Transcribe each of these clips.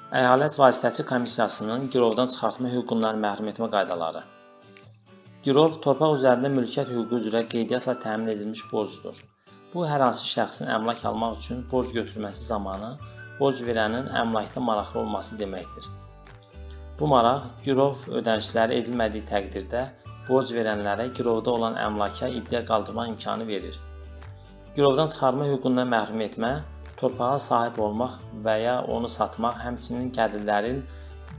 Əyalət vasitəçi komissiyasının girovdan çıxartma hüququndan məhrum etmə qaydaları. Girov torpaq üzərində mülkiyyət hüququ üzrə qeydiyyatla təmin edilmiş borcdur. Bu, hər hansı şəxsin əmlak almaq üçün borc götürməsi zamanı borc verənin əmlakda maraqlı olması deməkdir. Bu maraq girov ödənişləri edilmədiyi təqdirdə borc verənlərə girovda olan əmlaka iddia qaldırma imkanı verir. Girovdan çıxarma hüququndan məhrum etmə, torpağa sahib olmaq və ya onu satmaq, həmçinin gəlirlərin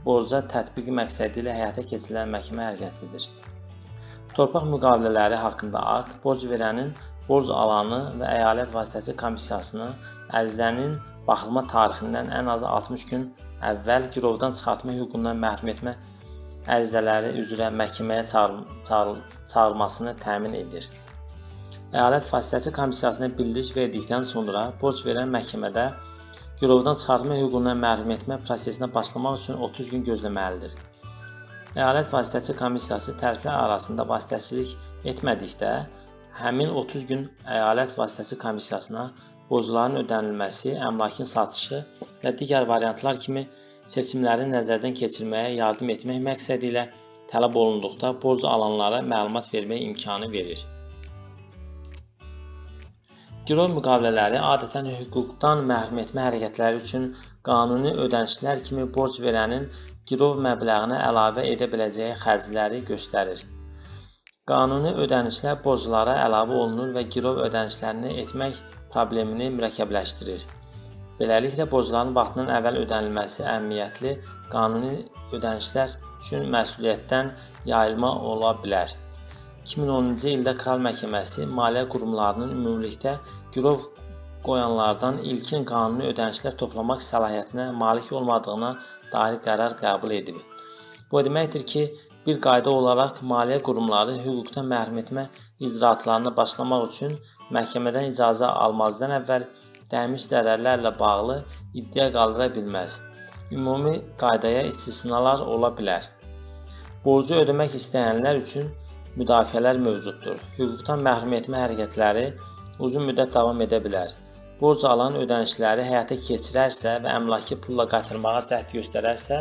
borca tətbiqi məqsədi ilə həyata keçirilən məhkəmə hərəkətidir. Torpaq müqavilələri haqqında akt borc verənin, borc alanı və əyalət vasitəçi komissiyasını ərizənin baxılma tarixindən ən azı 60 gün əvvəl girovdan çıxartma hüququndan məhrum etmə ərizələri üzrə məhkəməyə çağırmasını təmin edir. Əyalət vasitəçi komissiyasına bildiriş verdikdən sonra borc verən məhkəmədə girovdan çıxartma hüququndan məhrum etmə prosesinə başlamaq üçün 30 gün gözləməlidir. Əyalət vasitəçi komissiyası tərəflər arasında vasitəçilik etmədikdə, həmin 30 gün əyalət vasitəçi komissiyasına borcların ödənilməsi, əmlakın satışı və digər variantlar kimi seçimlərin nəzərdən keçirməyə yardım etmək məqsədi ilə tələb olunduqda borc alanlara məlumat vermək imkanı verir. Girov müqavilələri adətən hüquqdan məhrum etmə hərəkətləri üçün qanuni ödənişlər kimi borc verənin girov məbləğinə əlavə edə biləcəyi xərcləri göstərir. Qanuni ödənişlər borclara əlavə olunur və girov ödənişlərini etmək problemini mürəkkəbləşdirir. Beləliklə, borcların vaxtından əvvəl ödənilməsi əhəmiyyətli qanuni ödənişlər üçün məsuliyyətdən yayılma ola bilər. 2010-cu ildə Kral Məhkəməsi maliyyə qurumlarının ümumilikdə girov qoyanlardan ilkin qanuni ödənişlər toplamaq səlahiyyətinə malik olmadığına dair qərar qəbul edib. Bu deməkdir ki, bir qayda olaraq maliyyə qurumları hüquqdan məhrum etmə icraatlarına başlamaq üçün məhkəmədən icazə almazdan əvvəl dəymiş zərərlərlə bağlı iddia qaldıra bilməz. Ümumi qaydaya istisnalar ola bilər. Borcu ödəmək istəyənlər üçün müdafiələr mövcuddur. Hüquqdan məhrum etmə hərəkətləri uzun müddət davam edə bilər. Borc alan ödənişləri həyata keçirərsə və əmlakı pulla qaytarmağa cəhd göstərərsə,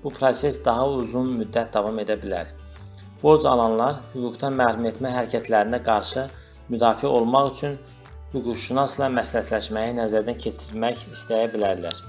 bu proses daha uzun müddət davam edə bilər. Borc alanlar hüquqdan məhrum etmə hərəkətlərinə qarşı müdafiə olmaq üçün hüquqşünasla məsləhətləşməyi nəzərdən keçirmək istəyə bilərlər.